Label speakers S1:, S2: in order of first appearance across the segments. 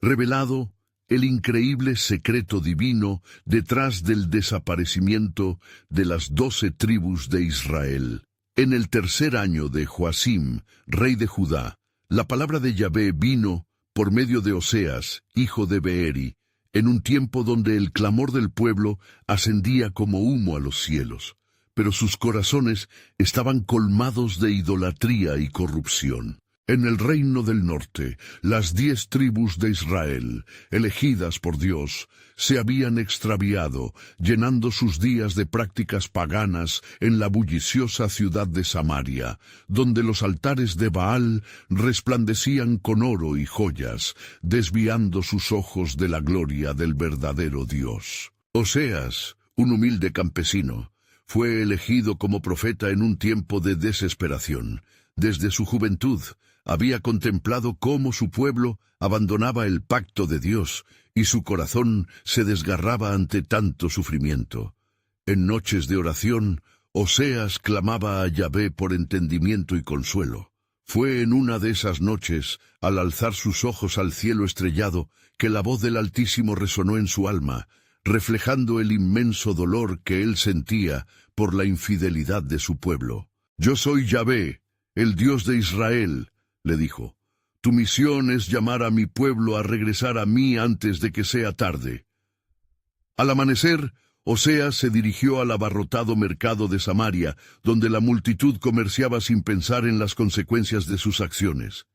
S1: revelado el increíble secreto divino detrás del desaparecimiento de las 12 tribus de Israel. En el tercer año de Joacim, rey de Judá, la palabra de Yahvé vino por medio de Oseas, hijo de Beeri, en un tiempo donde el clamor del pueblo ascendía como humo a los cielos, pero sus corazones estaban colmados de idolatría y corrupción. En el reino del norte, las 10 tribus de Israel, elegidas por Dios, se habían extraviado, llenando sus días de prácticas paganas en la bulliciosa ciudad de Samaria, donde los altares de Baal resplandecían con oro y joyas, desviando sus ojos de la gloria del verdadero Dios. Oseas, un humilde campesino, fue elegido como profeta en un tiempo de desesperación. Desde su juventud, había contemplado cómo su pueblo abandonaba el pacto de Dios y su corazón se desgarraba ante tanto sufrimiento. En noches de oración, Oseas clamaba a Yahvé por entendimiento y consuelo. Fue en una de esas noches, al alzar sus ojos al cielo estrellado, que la voz del Altísimo resonó en su alma, reflejando el inmenso dolor que él sentía por la infidelidad de su pueblo. «Yo soy Yahvé, el Dios de Israel», le dijo. «Tu misión es llamar a mi pueblo a regresar a mí antes de que sea tarde». Al amanecer, Oseas se dirigió al abarrotado mercado de Samaria, donde la multitud comerciaba sin pensar en las consecuencias de sus acciones.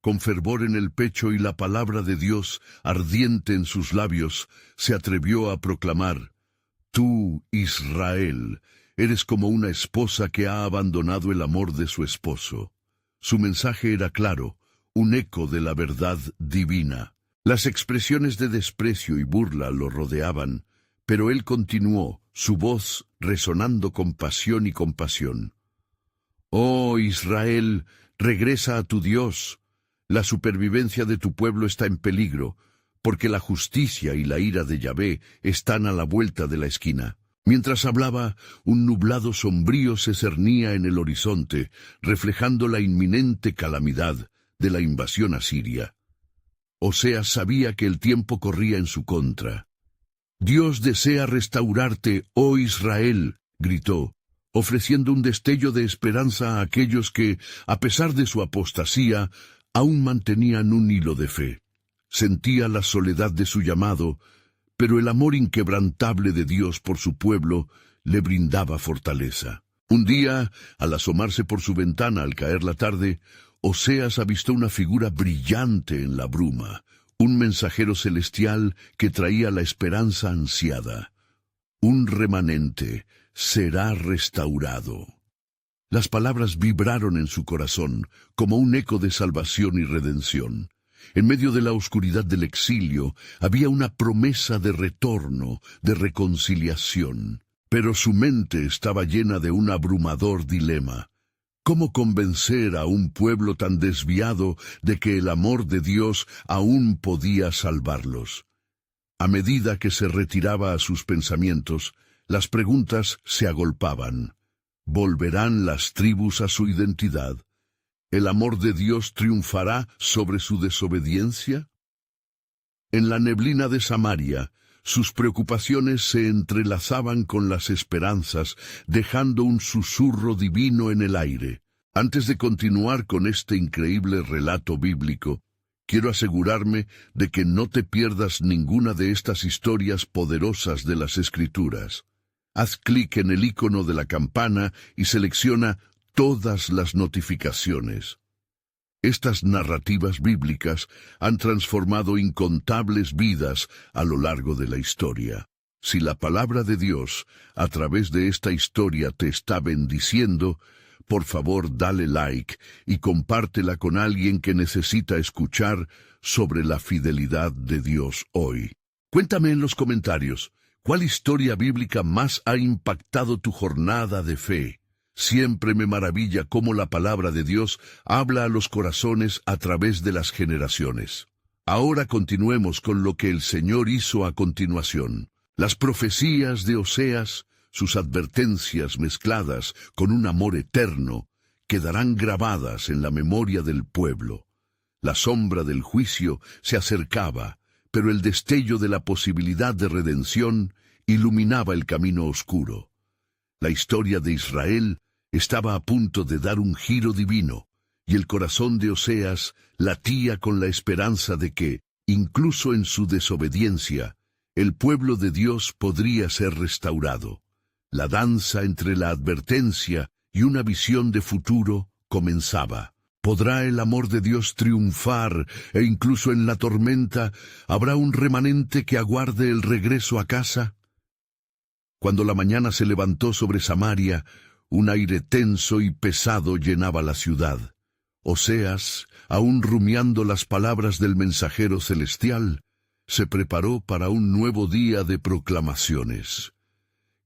S1: Con fervor en el pecho y la palabra de Dios ardiente en sus labios, se atrevió a proclamar: «Tú, Israel, eres como una esposa que ha abandonado el amor de su esposo». Su mensaje era claro, un eco de la verdad divina. Las expresiones de desprecio y burla lo rodeaban, pero él continuó, su voz resonando con pasión y compasión. «Oh Israel, regresa a tu Dios. La supervivencia de tu pueblo está en peligro, porque la justicia y la ira de Yahvé están a la vuelta de la esquina». Mientras hablaba, un nublado sombrío se cernía en el horizonte, reflejando la inminente calamidad de la invasión asiria. Oseas sabía que el tiempo corría en su contra. «Dios desea restaurarte, oh Israel», gritó, ofreciendo un destello de esperanza a aquellos que, a pesar de su apostasía, aún mantenían un hilo de fe. Sentía la soledad de su llamado, pero el amor inquebrantable de Dios por su pueblo le brindaba fortaleza. Un día, al asomarse por su ventana al caer la tarde, Oseas avistó una figura brillante en la bruma, un mensajero celestial que traía la esperanza ansiada. Un remanente será restaurado. Las palabras vibraron en su corazón como un eco de salvación y redención. En medio de la oscuridad del exilio había una promesa de retorno, de reconciliación. Pero su mente estaba llena de un abrumador dilema. ¿Cómo convencer a un pueblo tan desviado de que el amor de Dios aún podía salvarlos? A medida que se retiraba a sus pensamientos, las preguntas se agolpaban. ¿Volverán las tribus a su identidad? ¿El amor de Dios triunfará sobre su desobediencia? En la neblina de Samaria, sus preocupaciones se entrelazaban con las esperanzas, dejando un susurro divino en el aire. Antes de continuar con este increíble relato bíblico, quiero asegurarme de que no te pierdas ninguna de estas historias poderosas de las Escrituras. Haz clic en el icono de la campana y selecciona todas las notificaciones. Estas narrativas bíblicas han transformado incontables vidas a lo largo de la historia. Si la palabra de Dios, a través de esta historia, te está bendiciendo, por favor dale like y compártela con alguien que necesita escuchar sobre la fidelidad de Dios hoy. Cuéntame en los comentarios, ¿cuál historia bíblica más ha impactado tu jornada de fe? Siempre me maravilla cómo la palabra de Dios habla a los corazones a través de las generaciones. Ahora continuemos con lo que el Señor hizo a continuación. Las profecías de Oseas, sus advertencias mezcladas con un amor eterno, quedarán grabadas en la memoria del pueblo. La sombra del juicio se acercaba, pero el destello de la posibilidad de redención iluminaba el camino oscuro. La historia de Israel estaba a punto de dar un giro divino, y el corazón de Oseas latía con la esperanza de que, incluso en su desobediencia, el pueblo de Dios podría ser restaurado. La danza entre la advertencia y una visión de futuro comenzaba. ¿Podrá el amor de Dios triunfar e incluso en la tormenta habrá un remanente que aguarde el regreso a casa? Cuando la mañana se levantó sobre Samaria, un aire tenso y pesado llenaba la ciudad. Oseas, aún rumiando las palabras del mensajero celestial, se preparó para un nuevo día de proclamaciones.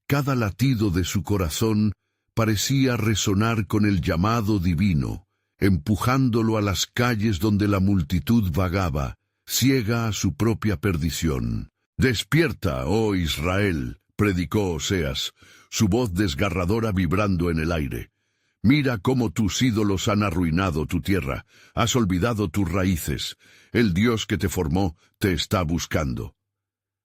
S1: Cada latido de su corazón parecía resonar con el llamado divino, empujándolo a las calles donde la multitud vagaba, ciega a su propia perdición. «Despierta, oh Israel», predicó Oseas, su voz desgarradora vibrando en el aire. «Mira cómo tus ídolos han arruinado tu tierra, has olvidado tus raíces. El Dios que te formó te está buscando».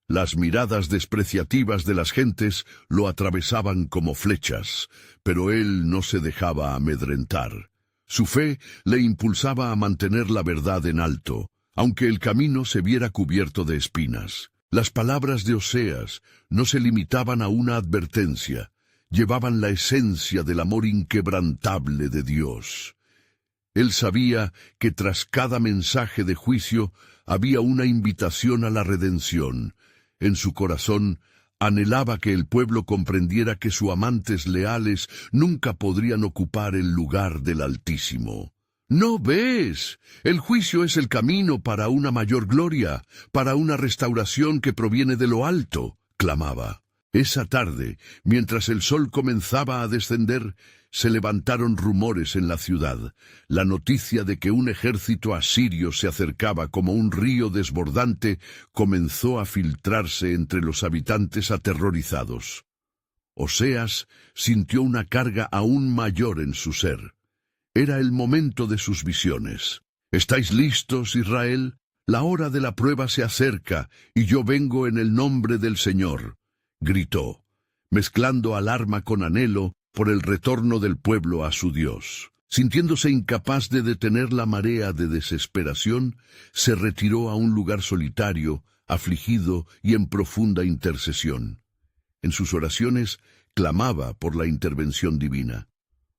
S1: Las miradas despreciativas de las gentes lo atravesaban como flechas, pero él no se dejaba amedrentar. Su fe le impulsaba a mantener la verdad en alto, aunque el camino se viera cubierto de espinas. Las palabras de Oseas no se limitaban a una advertencia, llevaban la esencia del amor inquebrantable de Dios. Él sabía que tras cada mensaje de juicio había una invitación a la redención. En su corazón anhelaba que el pueblo comprendiera que sus amantes leales nunca podrían ocupar el lugar del Altísimo. ¿No ves? El juicio es el camino para una mayor gloria, para una restauración que proviene de lo alto, clamaba. Esa tarde, mientras el sol comenzaba a descender, se levantaron rumores en la ciudad. La noticia de que un ejército asirio se acercaba como un río desbordante comenzó a filtrarse entre los habitantes aterrorizados. Oseas sintió una carga aún mayor en su ser. Era el momento de sus visiones. «¿Estáis listos, Israel? La hora de la prueba se acerca, y yo vengo en el nombre del Señor», gritó, mezclando alarma con anhelo por el retorno del pueblo a su Dios. Sintiéndose incapaz de detener la marea de desesperación, se retiró a un lugar solitario, afligido y en profunda intercesión. En sus oraciones clamaba por la intervención divina.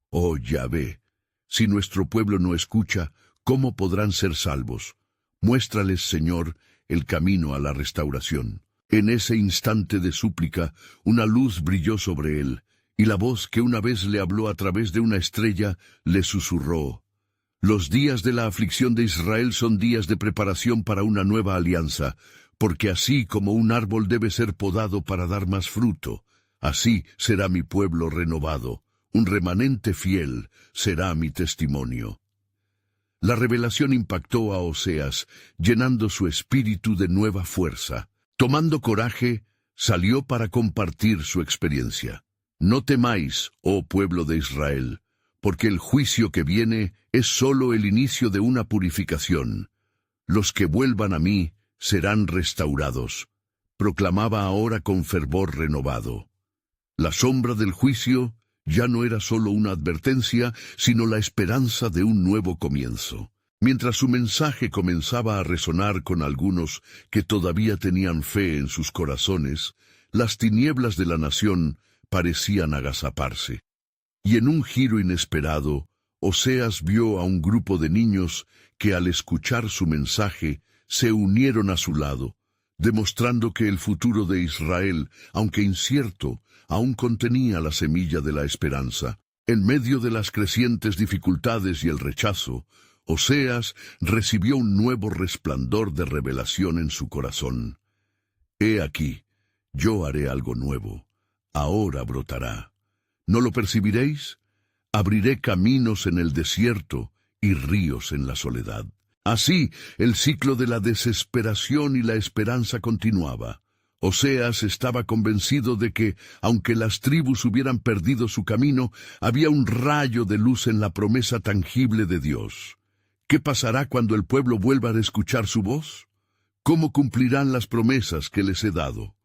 S1: «Oh Yahvé, si nuestro pueblo no escucha, ¿cómo podrán ser salvos? Muéstrales, Señor, el camino a la restauración». En ese instante de súplica, una luz brilló sobre él, y la voz que una vez le habló a través de una estrella le susurró: «Los días de la aflicción de Israel son días de preparación para una nueva alianza, porque así como un árbol debe ser podado para dar más fruto, así será mi pueblo renovado, un remanente fiel será mi testimonio». La revelación impactó a Oseas, llenando su espíritu de nueva fuerza. Tomando coraje, salió para compartir su experiencia. «No temáis, oh pueblo de Israel, porque el juicio que viene es solo el inicio de una purificación. Los que vuelvan a mí serán restaurados», proclamaba ahora con fervor renovado. La sombra del juicio ya no era solo una advertencia, sino la esperanza de un nuevo comienzo. Mientras su mensaje comenzaba a resonar con algunos que todavía tenían fe en sus corazones, las tinieblas de la nación parecían agazaparse. Y en un giro inesperado, Oseas vio a un grupo de niños que al escuchar su mensaje se unieron a su lado, demostrando que el futuro de Israel, aunque incierto, aún contenía la semilla de la esperanza. En medio de las crecientes dificultades y el rechazo, Oseas recibió un nuevo resplandor de revelación en su corazón. «He aquí, yo haré algo nuevo. Ahora brotará. ¿No lo percibiréis? Abriré caminos en el desierto y ríos en la soledad». Así, el ciclo de la desesperación y la esperanza continuaba. Oseas estaba convencido de que, aunque las tribus hubieran perdido su camino, había un rayo de luz en la promesa tangible de Dios. ¿Qué pasará cuando el pueblo vuelva a escuchar su voz? ¿Cómo cumplirán las promesas que les he dado?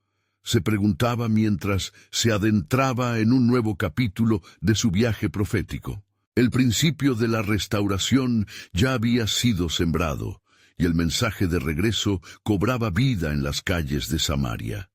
S1: Se preguntaba mientras se adentraba en un nuevo capítulo de su viaje profético. El principio de la restauración ya había sido sembrado, y el mensaje de regreso cobraba vida en las calles de Samaria.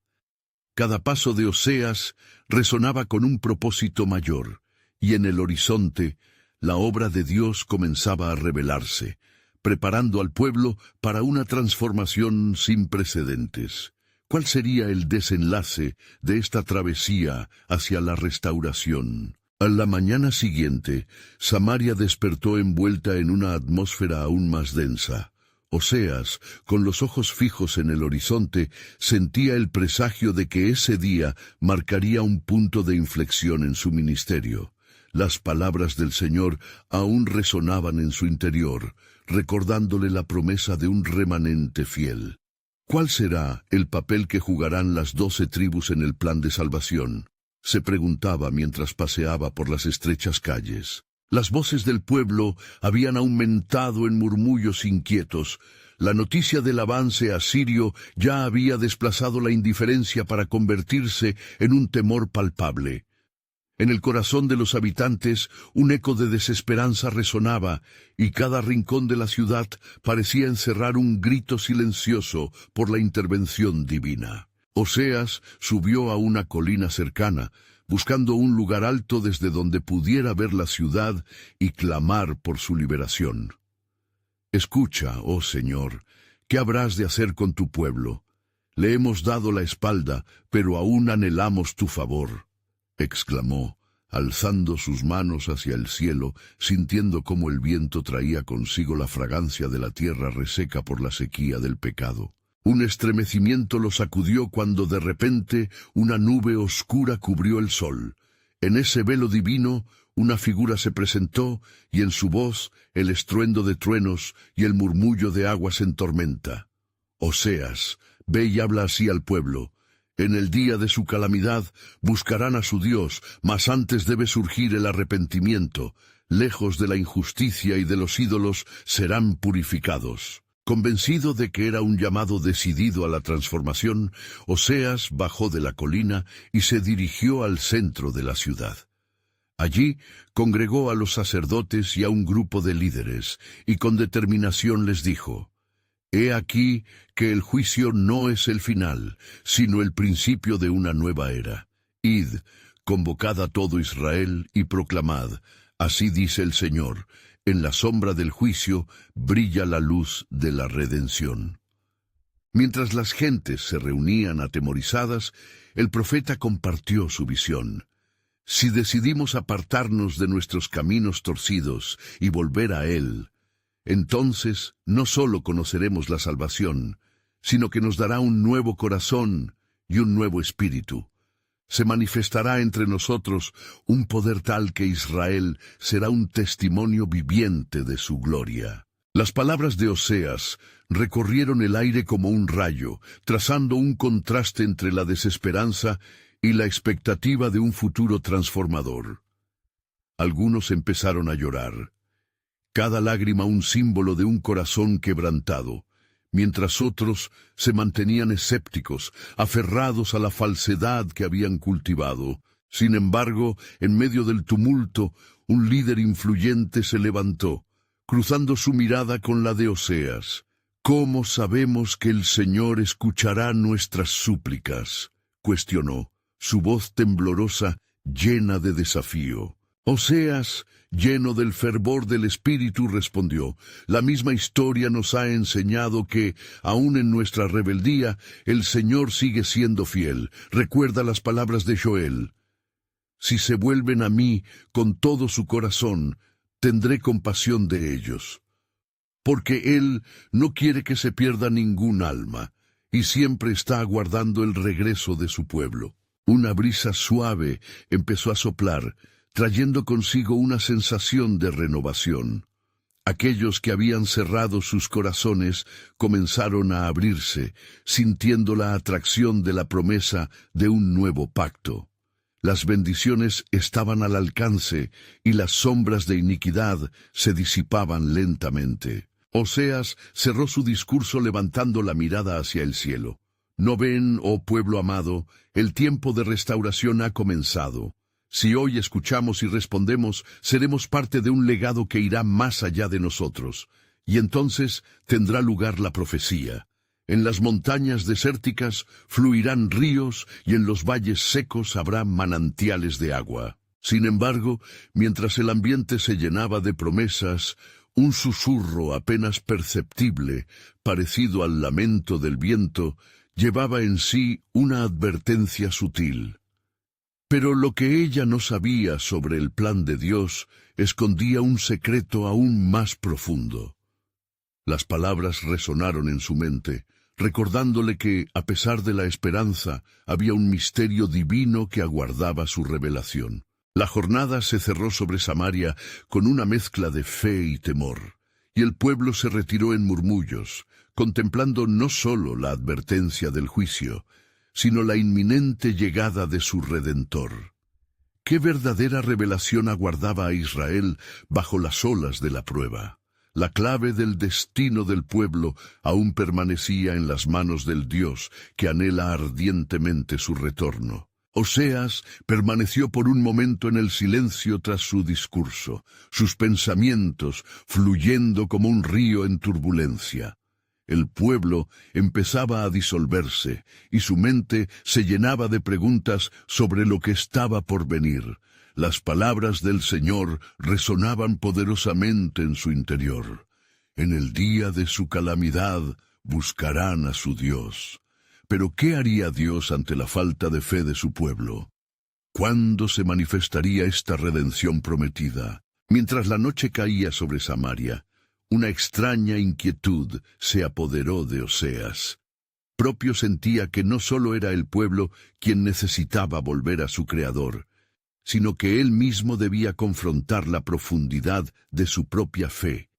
S1: Cada paso de Oseas resonaba con un propósito mayor, y en el horizonte la obra de Dios comenzaba a revelarse, preparando al pueblo para una transformación sin precedentes. ¿Cuál sería el desenlace de esta travesía hacia la restauración? A la mañana siguiente, Samaria despertó envuelta en una atmósfera aún más densa. Oseas, con los ojos fijos en el horizonte, sentía el presagio de que ese día marcaría un punto de inflexión en su ministerio. Las palabras del Señor aún resonaban en su interior, recordándole la promesa de un remanente fiel. ¿Cuál será el papel que jugarán las 12 tribus en el plan de salvación? Se preguntaba mientras paseaba por las estrechas calles. Las voces del pueblo habían aumentado en murmullos inquietos. La noticia del avance asirio ya había desplazado la indiferencia para convertirse en un temor palpable. En el corazón de los habitantes un eco de desesperanza resonaba, y cada rincón de la ciudad parecía encerrar un grito silencioso por la intervención divina. Oseas subió a una colina cercana, buscando un lugar alto desde donde pudiera ver la ciudad y clamar por su liberación. «Escucha, oh Señor, ¿qué habrás de hacer con tu pueblo? Le hemos dado la espalda, pero aún anhelamos tu favor», exclamó, alzando sus manos hacia el cielo, sintiendo cómo el viento traía consigo la fragancia de la tierra reseca por la sequía del pecado. Un estremecimiento lo sacudió cuando de repente una nube oscura cubrió el sol. En ese velo divino, una figura se presentó, y en su voz el estruendo de truenos y el murmullo de aguas en tormenta. «Oseas, ve y habla así al pueblo. En el día de su calamidad buscarán a su Dios, mas antes debe surgir el arrepentimiento. Lejos de la injusticia y de los ídolos serán purificados». Convencido de que era un llamado decidido a la transformación, Oseas bajó de la colina y se dirigió al centro de la ciudad. Allí congregó a los sacerdotes y a un grupo de líderes, y con determinación les dijo: «He aquí que el juicio no es el final, sino el principio de una nueva era. Id, convocad a todo Israel y proclamad: así dice el Señor, en la sombra del juicio brilla la luz de la redención». Mientras las gentes se reunían atemorizadas, el profeta compartió su visión. Si decidimos apartarnos de nuestros caminos torcidos y volver a Él, entonces no solo conoceremos la salvación, sino que nos dará un nuevo corazón y un nuevo espíritu. Se manifestará entre nosotros un poder tal que Israel será un testimonio viviente de su gloria. Las palabras de Oseas recorrieron el aire como un rayo, trazando un contraste entre la desesperanza y la expectativa de un futuro transformador. Algunos empezaron a llorar, cada lágrima un símbolo de un corazón quebrantado, mientras otros se mantenían escépticos, aferrados a la falsedad que habían cultivado. Sin embargo, en medio del tumulto, un líder influyente se levantó, cruzando su mirada con la de Oseas. «¿Cómo sabemos que el Señor escuchará nuestras súplicas?», cuestionó, su voz temblorosa, llena de desafío. Oseas, lleno del fervor del Espíritu, respondió: «La misma historia nos ha enseñado que, aun en nuestra rebeldía, el Señor sigue siendo fiel. Recuerda las palabras de Joel: si se vuelven a mí con todo su corazón, tendré compasión de ellos. Porque Él no quiere que se pierda ningún alma, y siempre está aguardando el regreso de su pueblo». Una brisa suave empezó a soplar, trayendo consigo una sensación de renovación. Aquellos que habían cerrado sus corazones comenzaron a abrirse, sintiendo la atracción de la promesa de un nuevo pacto. Las bendiciones estaban al alcance y las sombras de iniquidad se disipaban lentamente. Oseas cerró su discurso levantando la mirada hacia el cielo. ¿No ven, oh pueblo amado, el tiempo de restauración ha comenzado? Si hoy escuchamos y respondemos, seremos parte de un legado que irá más allá de nosotros. Y entonces tendrá lugar la profecía. En las montañas desérticas fluirán ríos y en los valles secos habrá manantiales de agua. Sin embargo, mientras el ambiente se llenaba de promesas, un susurro apenas perceptible, parecido al lamento del viento, llevaba en sí una advertencia sutil. Pero lo que ella no sabía sobre el plan de Dios escondía un secreto aún más profundo. Las palabras resonaron en su mente, recordándole que, a pesar de la esperanza, había un misterio divino que aguardaba su revelación. La jornada se cerró sobre Samaria con una mezcla de fe y temor, y el pueblo se retiró en murmullos, contemplando no solo la advertencia del juicio, sino la inminente llegada de su Redentor. ¿Qué verdadera revelación aguardaba a Israel bajo las olas de la prueba? La clave del destino del pueblo aún permanecía en las manos del Dios que anhela ardientemente su retorno. Oseas permaneció por un momento en el silencio tras su discurso, sus pensamientos fluyendo como un río en turbulencia. El pueblo empezaba a disolverse y su mente se llenaba de preguntas sobre lo que estaba por venir. Las palabras del Señor resonaban poderosamente en su interior. En el día de su calamidad buscarán a su Dios. Pero ¿qué haría Dios ante la falta de fe de su pueblo? ¿Cuándo se manifestaría esta redención prometida? Mientras la noche caía sobre Samaria, una extraña inquietud se apoderó de Oseas. Propio sentía que no solo era el pueblo quien necesitaba volver a su Creador, sino que él mismo debía confrontar la profundidad de su propia fe.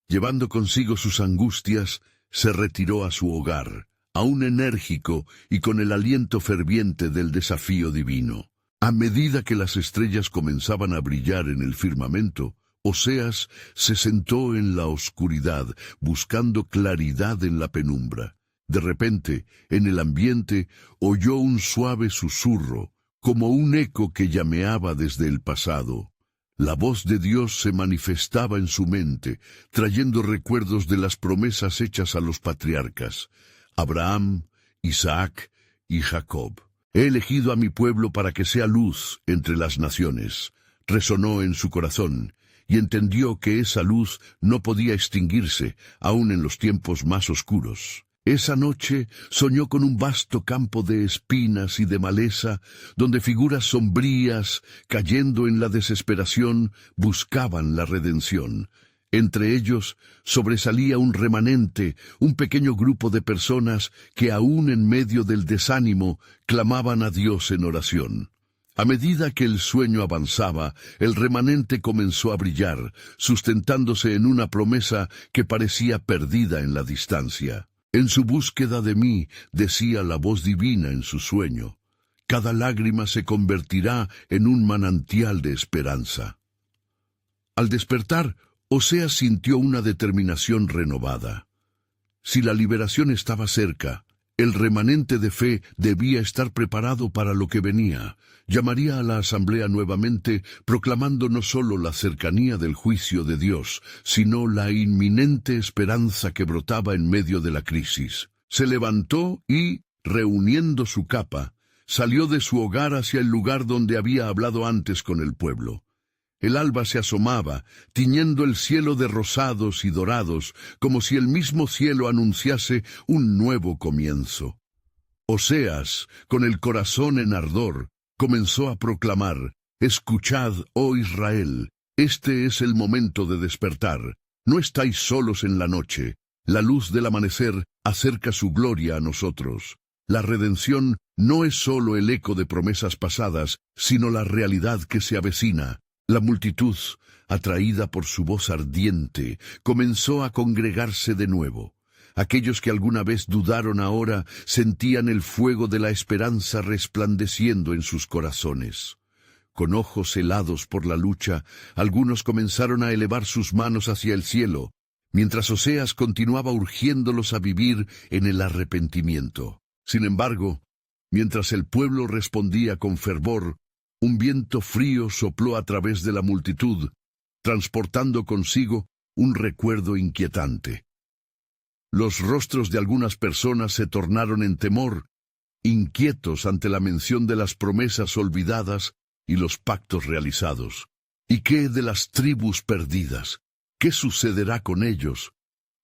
S1: Llevando consigo sus angustias, se retiró a su hogar, aún enérgico y con el aliento ferviente del desafío divino. A medida que las estrellas comenzaban a brillar en el firmamento, Oseas se sentó en la oscuridad, buscando claridad en la penumbra. De repente, en el ambiente, oyó un suave susurro, como un eco que llameaba desde el pasado. La voz de Dios se manifestaba en su mente, trayendo recuerdos de las promesas hechas a los patriarcas, Abraham, Isaac y Jacob. He elegido a mi pueblo para que sea luz entre las naciones. Resonó en su corazón, y entendió que esa luz no podía extinguirse, aun en los tiempos más oscuros. Esa noche soñó con un vasto campo de espinas y de maleza, donde figuras sombrías, cayendo en la desesperación, buscaban la redención. Entre ellos sobresalía un remanente, un pequeño grupo de personas que aún en medio del desánimo clamaban a Dios en oración. A medida que el sueño avanzaba, el remanente comenzó a brillar, sustentándose en una promesa que parecía perdida en la distancia. En su búsqueda de mí, decía la voz divina en su sueño, cada lágrima se convertirá en un manantial de esperanza. Al despertar, Oseas sintió una determinación renovada. Si la liberación estaba cerca, el remanente de fe debía estar preparado para lo que venía. Llamaría a la asamblea nuevamente, proclamando no solo la cercanía del juicio de Dios, sino la inminente esperanza que brotaba en medio de la crisis. Se levantó y, reuniendo su capa, salió de su hogar hacia el lugar donde había hablado antes con el pueblo. El alba se asomaba, tiñendo el cielo de rosados y dorados, como si el mismo cielo anunciase un nuevo comienzo. Oseas, con el corazón en ardor, comenzó a proclamar: «Escuchad, oh Israel, este es el momento de despertar. No estáis solos en la noche. La luz del amanecer acerca su gloria a nosotros. La redención no es solo el eco de promesas pasadas, sino la realidad que se avecina». La multitud, atraída por su voz ardiente, comenzó a congregarse de nuevo. Aquellos que alguna vez dudaron ahora sentían el fuego de la esperanza resplandeciendo en sus corazones. Con ojos helados por la lucha, algunos comenzaron a elevar sus manos hacia el cielo, mientras Oseas continuaba urgiéndolos a vivir en el arrepentimiento. Sin embargo, mientras el pueblo respondía con fervor, un viento frío sopló a través de la multitud, transportando consigo un recuerdo inquietante. Los rostros de algunas personas se tornaron en temor, inquietos ante la mención de las promesas olvidadas y los pactos realizados. ¿Y qué de las tribus perdidas? ¿Qué sucederá con ellos?,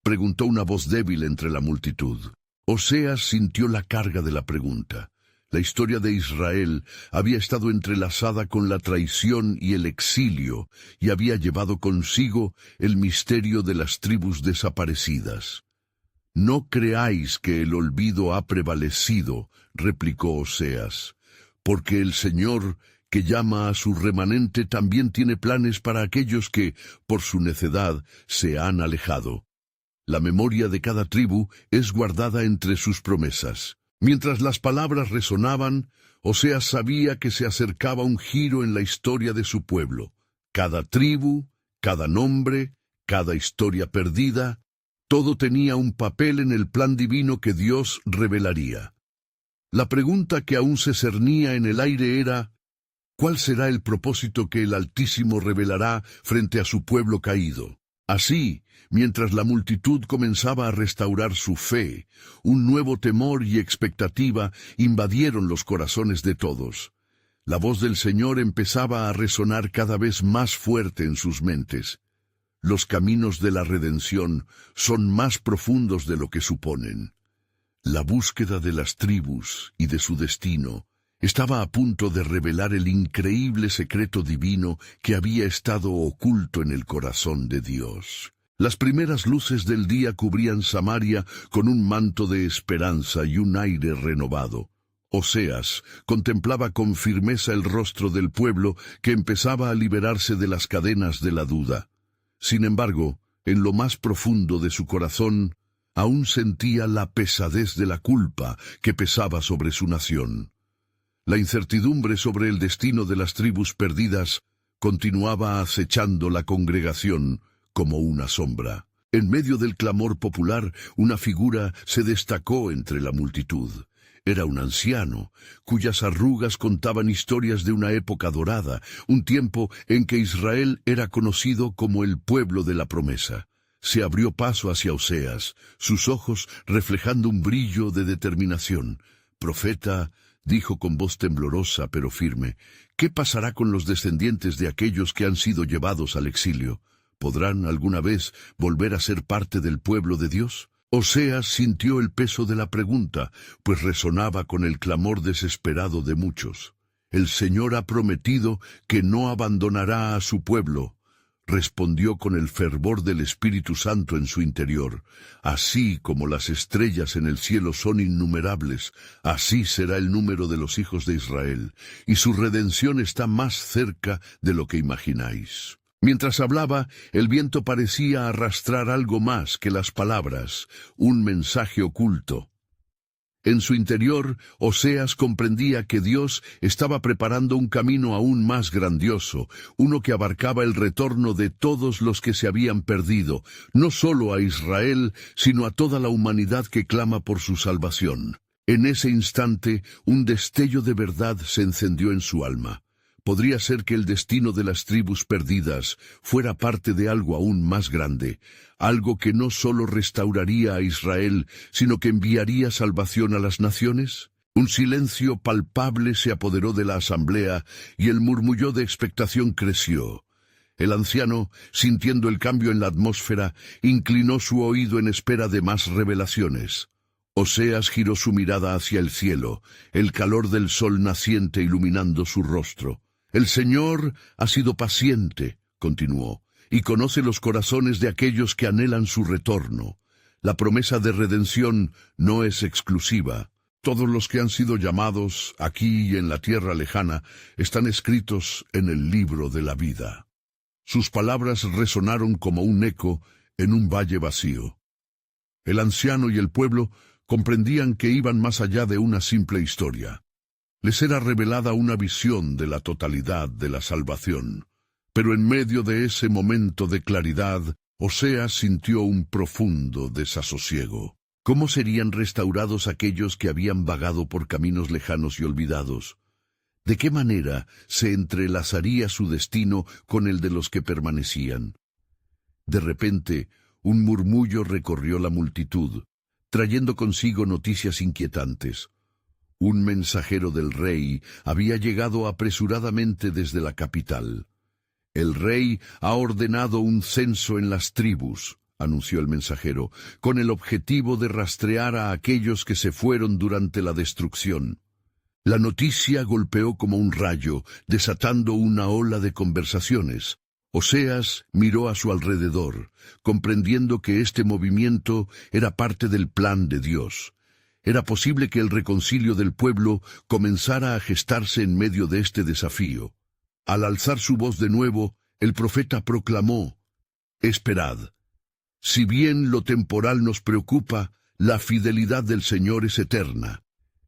S1: preguntó una voz débil entre la multitud. Oseas sintió la carga de la pregunta. La historia de Israel había estado entrelazada con la traición y el exilio, y había llevado consigo el misterio de las tribus desaparecidas. «No creáis que el olvido ha prevalecido», replicó Oseas, «porque el Señor, que llama a su remanente, también tiene planes para aquellos que, por su necedad, se han alejado. La memoria de cada tribu es guardada entre sus promesas». Mientras las palabras resonaban, Oseas sabía que se acercaba un giro en la historia de su pueblo. Cada tribu, cada nombre, cada historia perdida, todo tenía un papel en el plan divino que Dios revelaría. La pregunta que aún se cernía en el aire era: ¿cuál será el propósito que el Altísimo revelará frente a su pueblo caído? Así, mientras la multitud comenzaba a restaurar su fe, un nuevo temor y expectativa invadieron los corazones de todos. La voz del Señor empezaba a resonar cada vez más fuerte en sus mentes. Los caminos de la redención son más profundos de lo que suponen. La búsqueda de las tribus y de su destino estaba a punto de revelar el increíble secreto divino que había estado oculto en el corazón de Dios. Las primeras luces del día cubrían Samaria con un manto de esperanza y un aire renovado. Oseas contemplaba con firmeza el rostro del pueblo que empezaba a liberarse de las cadenas de la duda. Sin embargo, en lo más profundo de su corazón, aún sentía la pesadez de la culpa que pesaba sobre su nación. La incertidumbre sobre el destino de las tribus perdidas continuaba acechando la congregación como una sombra. En medio del clamor popular, una figura se destacó entre la multitud. Era un anciano, cuyas arrugas contaban historias de una época dorada, un tiempo en que Israel era conocido como el pueblo de la promesa. Se abrió paso hacia Oseas, sus ojos reflejando un brillo de determinación. «Profeta», dijo con voz temblorosa pero firme, «¿qué pasará con los descendientes de aquellos que han sido llevados al exilio? ¿Podrán alguna vez volver a ser parte del pueblo de Dios?» Oseas sintió el peso de la pregunta, pues resonaba con el clamor desesperado de muchos. «El Señor ha prometido que no abandonará a su pueblo», respondió con el fervor del Espíritu Santo en su interior. «Así como las estrellas en el cielo son innumerables, así será el número de los hijos de Israel, y su redención está más cerca de lo que imagináis». Mientras hablaba, el viento parecía arrastrar algo más que las palabras, un mensaje oculto. En su interior, Oseas comprendía que Dios estaba preparando un camino aún más grandioso, uno que abarcaba el retorno de todos los que se habían perdido, no solo a Israel, sino a toda la humanidad que clama por su salvación. En ese instante, un destello de verdad se encendió en su alma. Podría ser que el destino de las tribus perdidas fuera parte de algo aún más grande, algo que no solo restauraría a Israel, sino que enviaría salvación a las naciones. Un silencio palpable se apoderó de la asamblea y el murmullo de expectación creció. El anciano, sintiendo el cambio en la atmósfera, inclinó su oído en espera de más revelaciones. Oseas giró su mirada hacia el cielo, el calor del sol naciente iluminando su rostro. «El Señor ha sido paciente», continuó, «y conoce los corazones de aquellos que anhelan su retorno. La promesa de redención no es exclusiva. Todos los que han sido llamados, aquí y en la tierra lejana, están escritos en el libro de la vida». Sus palabras resonaron como un eco en un valle vacío. El anciano y el pueblo comprendían que iban más allá de una simple historia. Les era revelada una visión de la totalidad de la salvación. Pero en medio de ese momento de claridad, Oseas sintió un profundo desasosiego. ¿Cómo serían restaurados aquellos que habían vagado por caminos lejanos y olvidados? ¿De qué manera se entrelazaría su destino con el de los que permanecían? De repente, un murmullo recorrió la multitud, trayendo consigo noticias inquietantes. Un mensajero del rey había llegado apresuradamente desde la capital. «El rey ha ordenado un censo en las tribus», anunció el mensajero, «con el objetivo de rastrear a aquellos que se fueron durante la destrucción». La noticia golpeó como un rayo, desatando una ola de conversaciones. Oseas miró a su alrededor, comprendiendo que este movimiento era parte del plan de Dios. Era posible que el reconcilio del pueblo comenzara a gestarse en medio de este desafío. Al alzar su voz de nuevo, el profeta proclamó: «Esperad. Si bien lo temporal nos preocupa, la fidelidad del Señor es eterna.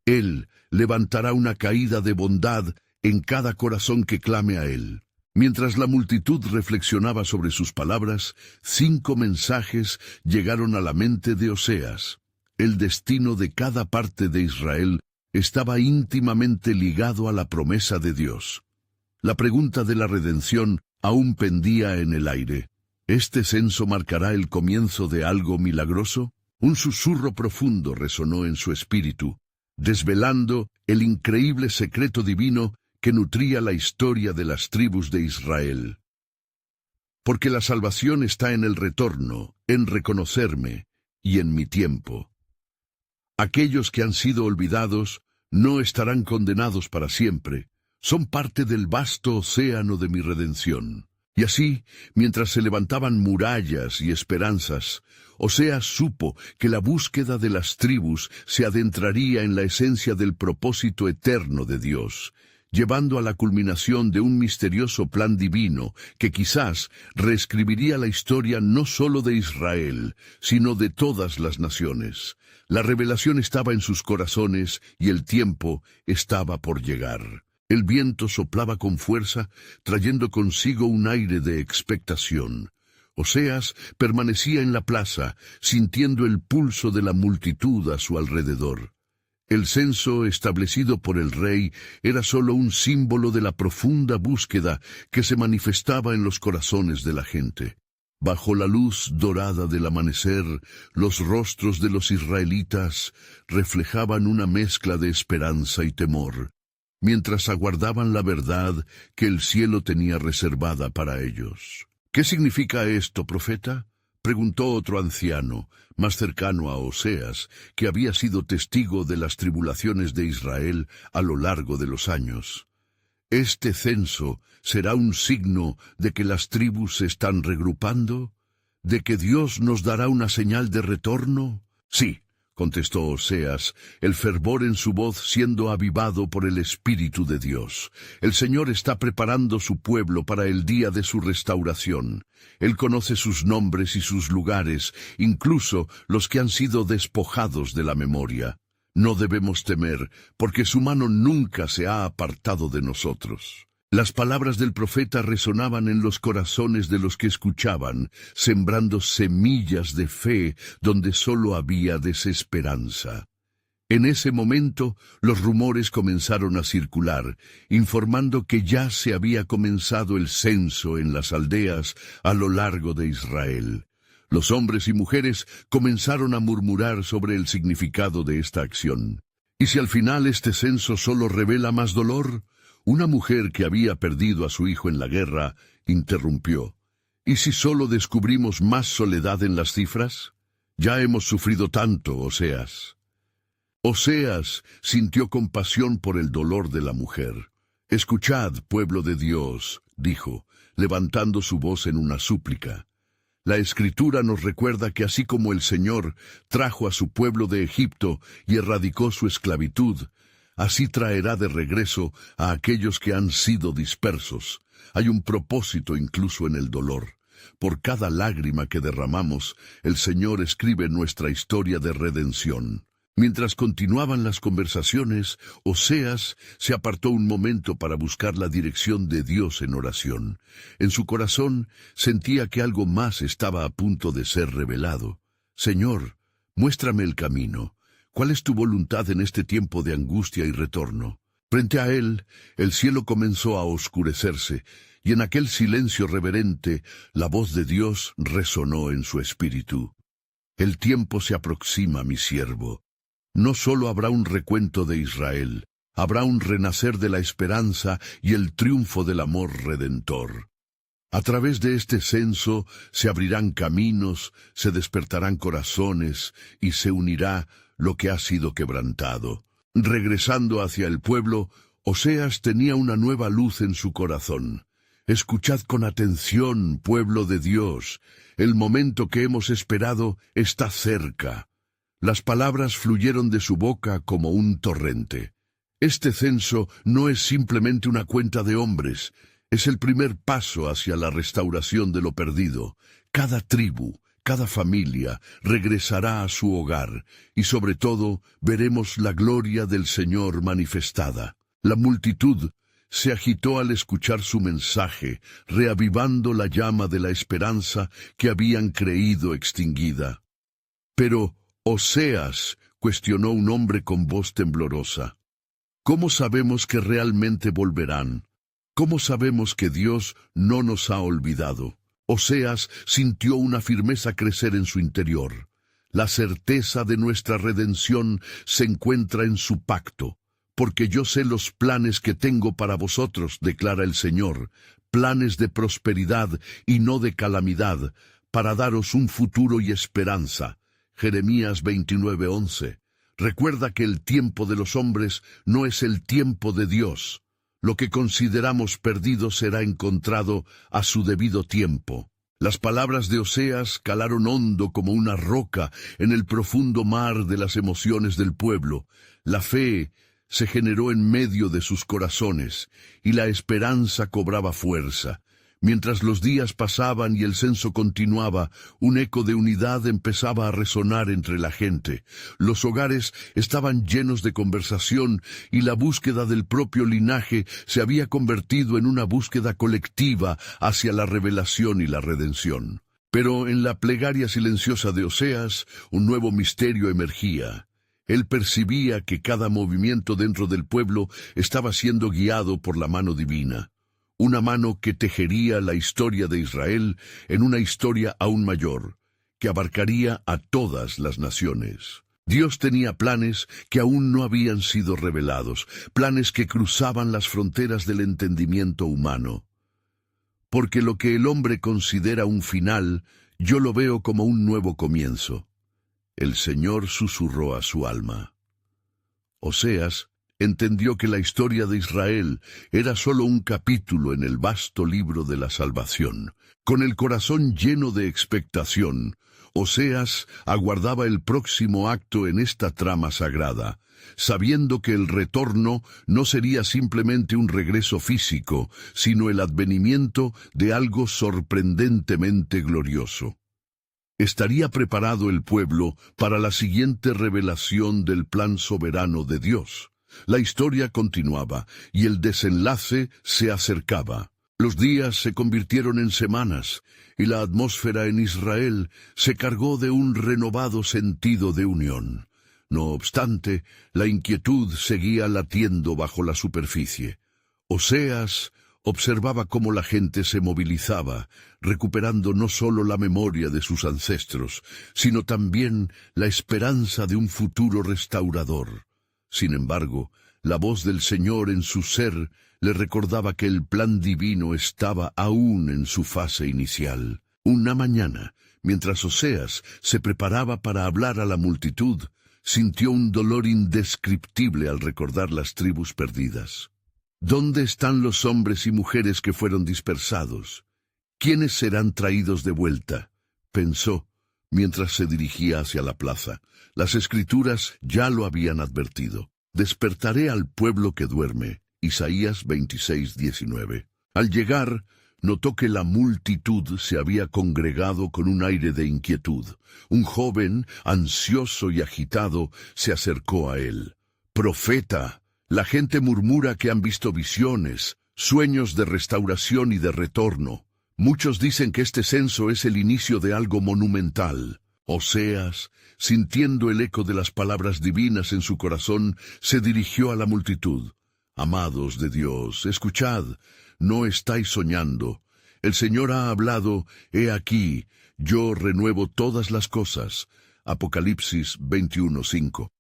S1: Él levantará una caída de bondad en cada corazón que clame a Él». Mientras la multitud reflexionaba sobre sus palabras, 5 mensajes llegaron a la mente de Oseas. El destino de cada parte de Israel estaba íntimamente ligado a la promesa de Dios. La pregunta de la redención aún pendía en el aire. ¿Este censo marcará el comienzo de algo milagroso? Un susurro profundo resonó en su espíritu, desvelando el increíble secreto divino que nutría la historia de las tribus de Israel. Porque la salvación está en el retorno, en reconocerme y en mi tiempo. Aquellos que han sido olvidados no estarán condenados para siempre. Son parte del vasto océano de mi redención. Y así, mientras se levantaban murallas y esperanzas, Oseas supo que la búsqueda de las tribus se adentraría en la esencia del propósito eterno de Dios, llevando a la culminación de un misterioso plan divino que quizás reescribiría la historia no solo de Israel, sino de todas las naciones. La revelación estaba en sus corazones y el tiempo estaba por llegar. El viento soplaba con fuerza, trayendo consigo un aire de expectación. Oseas permanecía en la plaza, sintiendo el pulso de la multitud a su alrededor. El censo establecido por el rey era solo un símbolo de la profunda búsqueda que se manifestaba en los corazones de la gente. Bajo la luz dorada del amanecer, los rostros de los israelitas reflejaban una mezcla de esperanza y temor, mientras aguardaban la verdad que el cielo tenía reservada para ellos. «¿Qué significa esto, profeta?», preguntó otro anciano, más cercano a Oseas, que había sido testigo de las tribulaciones de Israel a lo largo de los años. «¿Este censo será un signo de que las tribus se están regrupando? ¿De que Dios nos dará una señal de retorno?» «Sí», contestó Oseas, el fervor en su voz siendo avivado por el Espíritu de Dios. «El Señor está preparando su pueblo para el día de su restauración. Él conoce sus nombres y sus lugares, incluso los que han sido despojados de la memoria. No debemos temer, porque su mano nunca se ha apartado de nosotros». Las palabras del profeta resonaban en los corazones de los que escuchaban, sembrando semillas de fe donde solo había desesperanza. En ese momento, los rumores comenzaron a circular, informando que ya se había comenzado el censo en las aldeas a lo largo de Israel. Los hombres y mujeres comenzaron a murmurar sobre el significado de esta acción. ¿Y si al final este censo solo revela más dolor? Una mujer que había perdido a su hijo en la guerra interrumpió: «¿Y si solo descubrimos más soledad en las cifras? Ya hemos sufrido tanto, Oseas». Oseas sintió compasión por el dolor de la mujer. «Escuchad, pueblo de Dios», dijo, levantando su voz en una súplica. La Escritura nos recuerda que así como el Señor trajo a su pueblo de Egipto y erradicó su esclavitud, así traerá de regreso a aquellos que han sido dispersos. Hay un propósito incluso en el dolor. Por cada lágrima que derramamos, el Señor escribe nuestra historia de redención. Mientras continuaban las conversaciones, Oseas se apartó un momento para buscar la dirección de Dios en oración. En su corazón sentía que algo más estaba a punto de ser revelado. Señor, muéstrame el camino. ¿Cuál es tu voluntad en este tiempo de angustia y retorno? Frente a él, el cielo comenzó a oscurecerse, y en aquel silencio reverente, la voz de Dios resonó en su espíritu. El tiempo se aproxima, mi siervo. No solo habrá un recuento de Israel, habrá un renacer de la esperanza y el triunfo del amor redentor. A través de este censo se abrirán caminos, se despertarán corazones y se unirá lo que ha sido quebrantado. Regresando hacia el pueblo, Oseas tenía una nueva luz en su corazón. Escuchad con atención, pueblo de Dios, el momento que hemos esperado está cerca. Las palabras fluyeron de su boca como un torrente. Este censo no es simplemente una cuenta de hombres, es el primer paso hacia la restauración de lo perdido. Cada tribu, cada familia regresará a su hogar, y sobre todo veremos la gloria del Señor manifestada. La multitud se agitó al escuchar su mensaje, reavivando la llama de la esperanza que habían creído extinguida. Pero Oseas cuestionó un hombre con voz temblorosa. ¿Cómo sabemos que realmente volverán? ¿Cómo sabemos que Dios no nos ha olvidado? Oseas sintió una firmeza crecer en su interior. La certeza de nuestra redención se encuentra en su pacto. Porque yo sé los planes que tengo para vosotros, declara el Señor, planes de prosperidad y no de calamidad, para daros un futuro y esperanza. Jeremías 29:11. Recuerda que el tiempo de los hombres no es el tiempo de Dios. Lo que consideramos perdido será encontrado a su debido tiempo. Las palabras de Oseas calaron hondo como una roca en el profundo mar de las emociones del pueblo. La fe se generó en medio de sus corazones, y la esperanza cobraba fuerza. Mientras los días pasaban y el censo continuaba, un eco de unidad empezaba a resonar entre la gente. Los hogares estaban llenos de conversación y la búsqueda del propio linaje se había convertido en una búsqueda colectiva hacia la revelación y la redención. Pero en la plegaria silenciosa de Oseas, un nuevo misterio emergía. Él percibía que cada movimiento dentro del pueblo estaba siendo guiado por la mano divina. Una mano que tejería la historia de Israel en una historia aún mayor, que abarcaría a todas las naciones. Dios tenía planes que aún no habían sido revelados, planes que cruzaban las fronteras del entendimiento humano. Porque lo que el hombre considera un final, yo lo veo como un nuevo comienzo. El Señor susurró a su alma. Oseas entendió que la historia de Israel era solo un capítulo en el vasto libro de la salvación. Con el corazón lleno de expectación, Oseas aguardaba el próximo acto en esta trama sagrada, sabiendo que el retorno no sería simplemente un regreso físico, sino el advenimiento de algo sorprendentemente glorioso. ¿Estaría preparado el pueblo para la siguiente revelación del plan soberano de Dios? La historia continuaba y el desenlace se acercaba. Los días se convirtieron en semanas y la atmósfera en Israel se cargó de un renovado sentido de unión. No obstante, la inquietud seguía latiendo bajo la superficie. Oseas observaba cómo la gente se movilizaba, recuperando no solo la memoria de sus ancestros, sino también la esperanza de un futuro restaurador. Sin embargo, la voz del Señor en su ser le recordaba que el plan divino estaba aún en su fase inicial. Una mañana, mientras Oseas se preparaba para hablar a la multitud, sintió un dolor indescriptible al recordar las tribus perdidas. ¿Dónde están los hombres y mujeres que fueron dispersados? ¿Quiénes serán traídos de vuelta?, pensó mientras se dirigía hacia la plaza. Las Escrituras ya lo habían advertido. Despertaré al pueblo que duerme. Isaías 26:19. Al llegar, notó que la multitud se había congregado con un aire de inquietud. Un joven, ansioso y agitado, se acercó a él. «Profeta, la gente murmura que han visto visiones, sueños de restauración y de retorno. Muchos dicen que este censo es el inicio de algo monumental». Oseas, sintiendo el eco de las palabras divinas en su corazón, se dirigió a la multitud. «Amados de Dios, escuchad, no estáis soñando. El Señor ha hablado, he aquí, yo renuevo todas las cosas». Apocalipsis 21:5.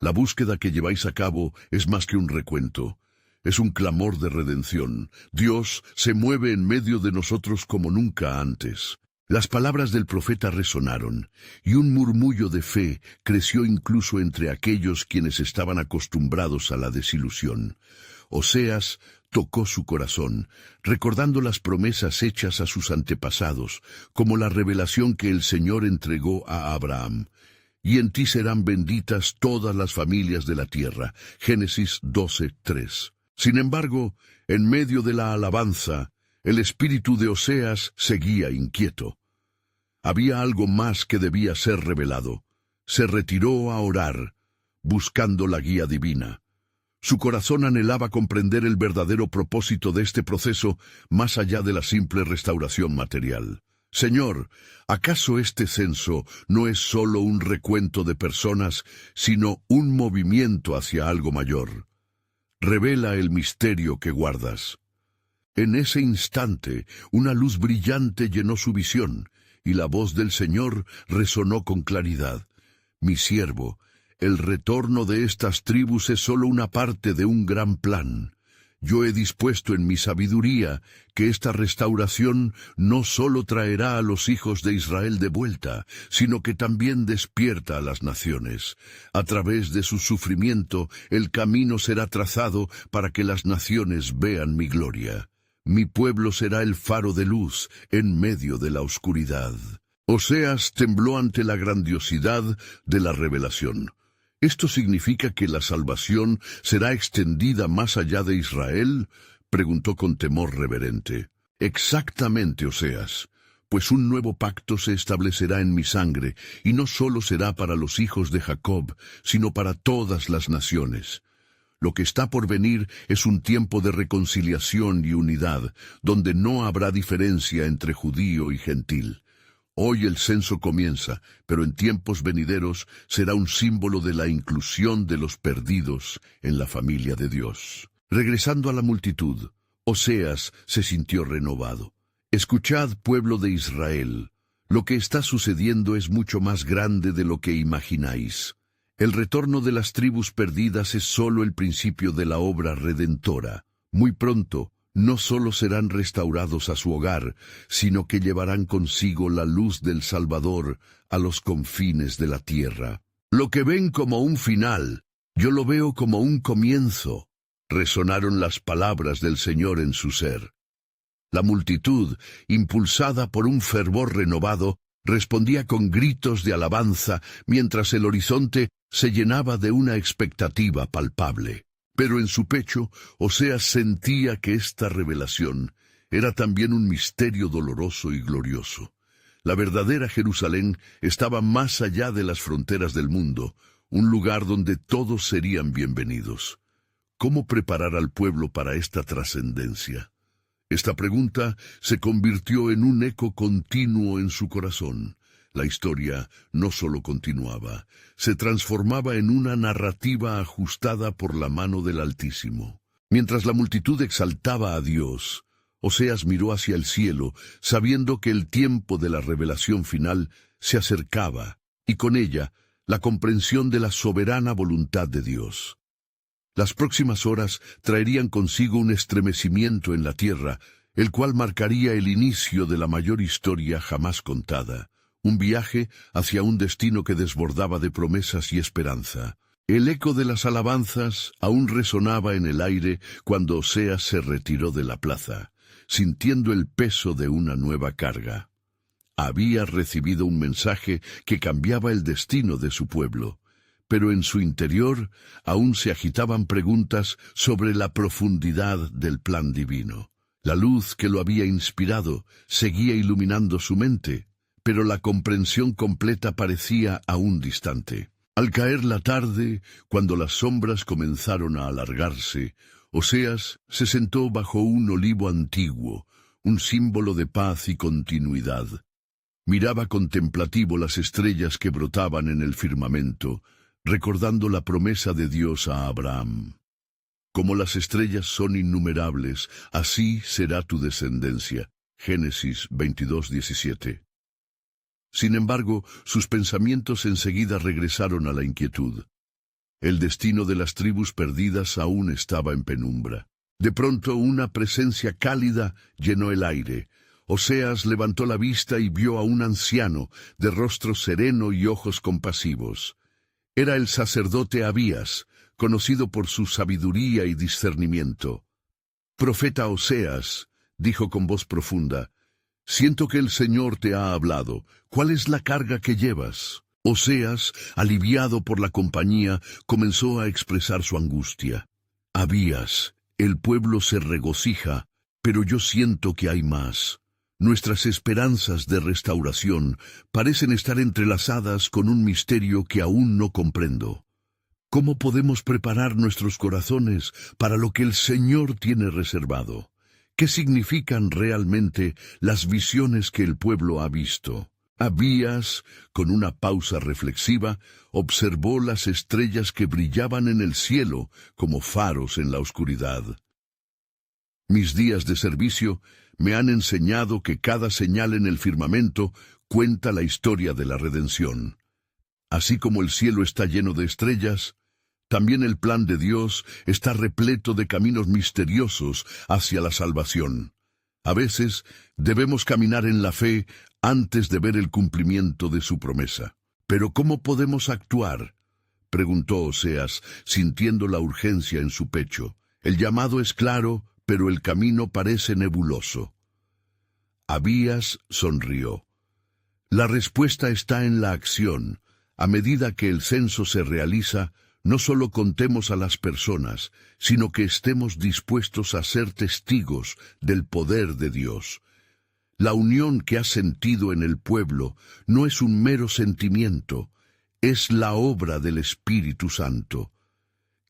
S1: La búsqueda que lleváis a cabo es más que un recuento. Es un clamor de redención. Dios se mueve en medio de nosotros como nunca antes. Las palabras del profeta resonaron, y un murmullo de fe creció incluso entre aquellos quienes estaban acostumbrados a la desilusión. Oseas tocó su corazón, recordando las promesas hechas a sus antepasados, como la revelación que el Señor entregó a Abraham. «Y en ti serán benditas todas las familias de la tierra». Génesis 12:3. Sin embargo, en medio de la alabanza, el espíritu de Oseas seguía inquieto. Había algo más que debía ser revelado. Se retiró a orar, buscando la guía divina. Su corazón anhelaba comprender el verdadero propósito de este proceso más allá de la simple restauración material. «Señor, ¿acaso este censo no es solo un recuento de personas, sino un movimiento hacia algo mayor? Revela el misterio que guardas». En ese instante, una luz brillante llenó su visión, y la voz del Señor resonó con claridad. «Mi siervo, el retorno de estas tribus es solo una parte de un gran plan. Yo he dispuesto en mi sabiduría que esta restauración no solo traerá a los hijos de Israel de vuelta, sino que también despierta a las naciones. A través de su sufrimiento, el camino será trazado para que las naciones vean mi gloria. Mi pueblo será el faro de luz en medio de la oscuridad». Oseas tembló ante la grandiosidad de la revelación. ¿Esto significa que la salvación será extendida más allá de Israel?, preguntó con temor reverente. «Exactamente, Oseas, pues un nuevo pacto se establecerá en mi sangre, y no solo será para los hijos de Jacob, sino para todas las naciones. Lo que está por venir es un tiempo de reconciliación y unidad, donde no habrá diferencia entre judío y gentil. Hoy el censo comienza, pero en tiempos venideros será un símbolo de la inclusión de los perdidos en la familia de Dios». Regresando a la multitud, Oseas se sintió renovado. «Escuchad, pueblo de Israel, lo que está sucediendo es mucho más grande de lo que imagináis. El retorno de las tribus perdidas es solo el principio de la obra redentora. Muy pronto, no solo serán restaurados a su hogar, sino que llevarán consigo la luz del Salvador a los confines de la tierra. Lo que ven como un final, yo lo veo como un comienzo». Resonaron las palabras del Señor en su ser. La multitud, impulsada por un fervor renovado, respondía con gritos de alabanza, mientras el horizonte se llenaba de una expectativa palpable. Pero en su pecho, Oseas sentía que esta revelación era también un misterio doloroso y glorioso. La verdadera Jerusalén estaba más allá de las fronteras del mundo, un lugar donde todos serían bienvenidos. ¿Cómo preparar al pueblo para esta trascendencia? Esta pregunta se convirtió en un eco continuo en su corazón. La historia no solo continuaba, se transformaba en una narrativa ajustada por la mano del Altísimo. Mientras la multitud exaltaba a Dios, Oseas miró hacia el cielo, sabiendo que el tiempo de la revelación final se acercaba, y con ella la comprensión de la soberana voluntad de Dios. Las próximas horas traerían consigo un estremecimiento en la tierra, el cual marcaría el inicio de la mayor historia jamás contada, un viaje hacia un destino que desbordaba de promesas y esperanza. El eco de las alabanzas aún resonaba en el aire cuando Oseas se retiró de la plaza, sintiendo el peso de una nueva carga. Había recibido un mensaje que cambiaba el destino de su pueblo, pero en su interior aún se agitaban preguntas sobre la profundidad del plan divino. La luz que lo había inspirado seguía iluminando su mente, pero la comprensión completa parecía aún distante. Al caer la tarde, cuando las sombras comenzaron a alargarse, Oseas se sentó bajo un olivo antiguo, un símbolo de paz y continuidad. Miraba contemplativo las estrellas que brotaban en el firmamento, recordando la promesa de Dios a Abraham. Como las estrellas son innumerables, así será tu descendencia. Génesis 22:17. Sin embargo, sus pensamientos enseguida regresaron a la inquietud. El destino de las tribus perdidas aún estaba en penumbra. De pronto, una presencia cálida llenó el aire. Oseas levantó la vista y vio a un anciano, de rostro sereno y ojos compasivos. Era el sacerdote Abías, conocido por su sabiduría y discernimiento. «Profeta Oseas», dijo con voz profunda, «siento que el Señor te ha hablado. ¿Cuál es la carga que llevas?» Oseas, aliviado por la compañía, comenzó a expresar su angustia. «Abías, el pueblo se regocija, pero yo siento que hay más. Nuestras esperanzas de restauración parecen estar entrelazadas con un misterio que aún no comprendo. ¿Cómo podemos preparar nuestros corazones para lo que el Señor tiene reservado? ¿Qué significan realmente las visiones que el pueblo ha visto?» Abías, con una pausa reflexiva, observó las estrellas que brillaban en el cielo como faros en la oscuridad. «Mis días de servicio me han enseñado que cada señal en el firmamento cuenta la historia de la redención. Así como el cielo está lleno de estrellas, también el plan de Dios está repleto de caminos misteriosos hacia la salvación. A veces debemos caminar en la fe antes de ver el cumplimiento de su promesa. ¿Pero cómo podemos actuar?», preguntó Oseas, sintiendo la urgencia en su pecho. «El llamado es claro, pero el camino parece nebuloso». Abías sonrió. «La respuesta está en la acción. A medida que el censo se realiza, no solo contemos a las personas, sino que estemos dispuestos a ser testigos del poder de Dios. La unión que has sentido en el pueblo no es un mero sentimiento, es la obra del Espíritu Santo.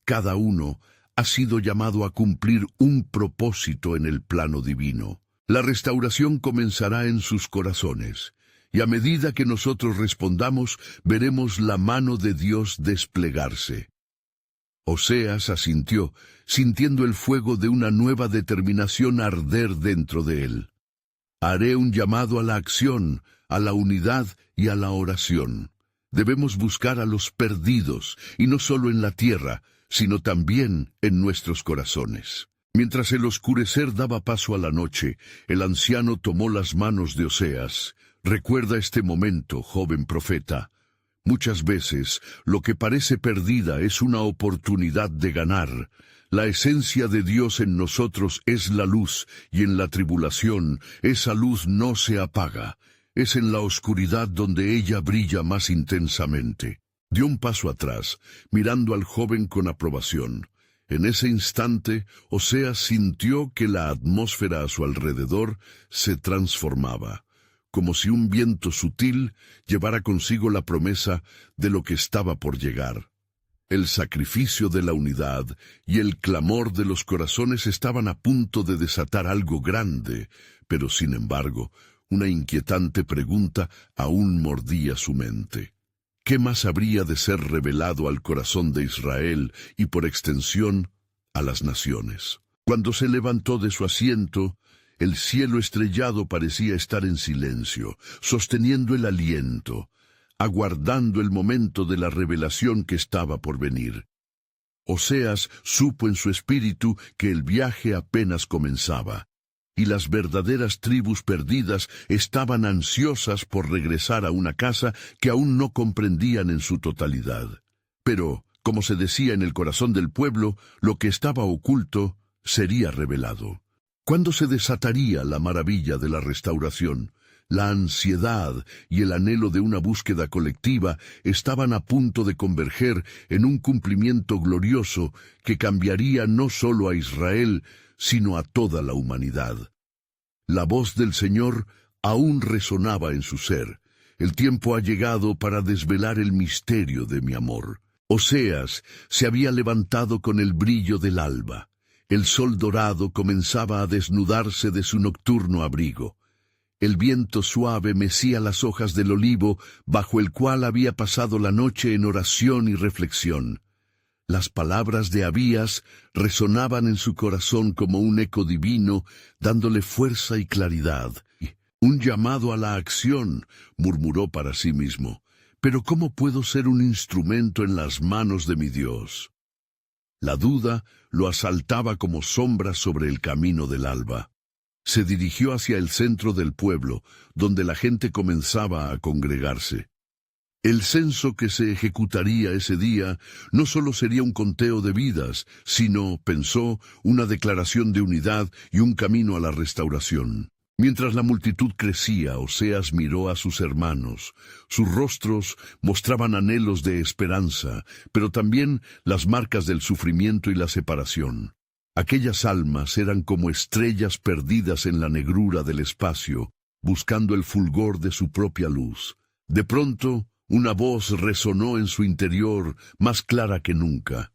S1: Cada uno ha sido llamado a cumplir un propósito en el plano divino. La restauración comenzará en sus corazones, y a medida que nosotros respondamos, veremos la mano de Dios desplegarse». Oseas asintió, sintiendo el fuego de una nueva determinación arder dentro de él. «Haré un llamado a la acción, a la unidad y a la oración. Debemos buscar a los perdidos, y no solo en la tierra, sino también en nuestros corazones». Mientras el oscurecer daba paso a la noche, el anciano tomó las manos de Oseas. «Recuerda este momento, joven profeta. Muchas veces lo que parece perdida es una oportunidad de ganar. La esencia de Dios en nosotros es la luz, y en la tribulación esa luz no se apaga. Es en la oscuridad donde ella brilla más intensamente». Dio un paso atrás, mirando al joven con aprobación. En ese instante, Oseas sintió que la atmósfera a su alrededor se transformaba, como si un viento sutil llevara consigo la promesa de lo que estaba por llegar. El sacrificio de la unidad y el clamor de los corazones estaban a punto de desatar algo grande, pero sin embargo, una inquietante pregunta aún mordía su mente. ¿Qué más habría de ser revelado al corazón de Israel y, por extensión, a las naciones? Cuando se levantó de su asiento, el cielo estrellado parecía estar en silencio, sosteniendo el aliento, aguardando el momento de la revelación que estaba por venir. Oseas supo en su espíritu que el viaje apenas comenzaba, y las verdaderas tribus perdidas estaban ansiosas por regresar a una casa que aún no comprendían en su totalidad. Pero, como se decía en el corazón del pueblo, lo que estaba oculto sería revelado. ¿Cuándo se desataría la maravilla de la restauración? La ansiedad y el anhelo de una búsqueda colectiva estaban a punto de converger en un cumplimiento glorioso que cambiaría no solo a Israel, sino a toda la humanidad. La voz del Señor aún resonaba en su ser. El tiempo ha llegado para desvelar el misterio de mi amor. Oseas se había levantado con el brillo del alba. El sol dorado comenzaba a desnudarse de su nocturno abrigo. El viento suave mecía las hojas del olivo bajo el cual había pasado la noche en oración y reflexión. Las palabras de Abías resonaban en su corazón como un eco divino, dándole fuerza y claridad. Un llamado a la acción, murmuró para sí mismo. Pero ¿cómo puedo ser un instrumento en las manos de mi Dios? La duda lo asaltaba como sombras sobre el camino del alba. Se dirigió hacia el centro del pueblo, donde la gente comenzaba a congregarse. El censo que se ejecutaría ese día no solo sería un conteo de vidas, sino, pensó, una declaración de unidad y un camino a la restauración. Mientras la multitud crecía, Oseas miró a sus hermanos. Sus rostros mostraban anhelos de esperanza, pero también las marcas del sufrimiento y la separación. Aquellas almas eran como estrellas perdidas en la negrura del espacio, buscando el fulgor de su propia luz. De pronto, una voz resonó en su interior, más clara que nunca.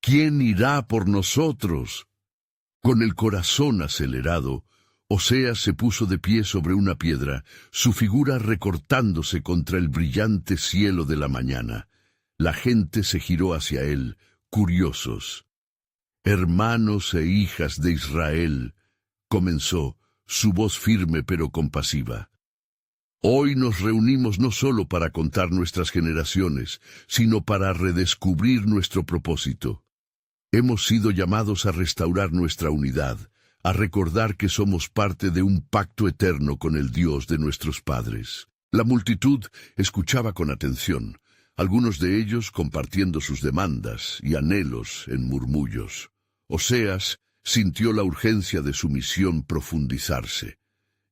S1: ¿Quién irá por nosotros? Con el corazón acelerado, Oseas se puso de pie sobre una piedra, su figura recortándose contra el brillante cielo de la mañana. La gente se giró hacia él, curiosos. «Hermanos e hijas de Israel», comenzó, su voz firme pero compasiva. «Hoy nos reunimos no solo para contar nuestras generaciones, sino para redescubrir nuestro propósito. Hemos sido llamados a restaurar nuestra unidad, a recordar que somos parte de un pacto eterno con el Dios de nuestros padres». La multitud escuchaba con atención, algunos de ellos compartiendo sus demandas y anhelos en murmullos. Oseas sintió la urgencia de su misión profundizarse.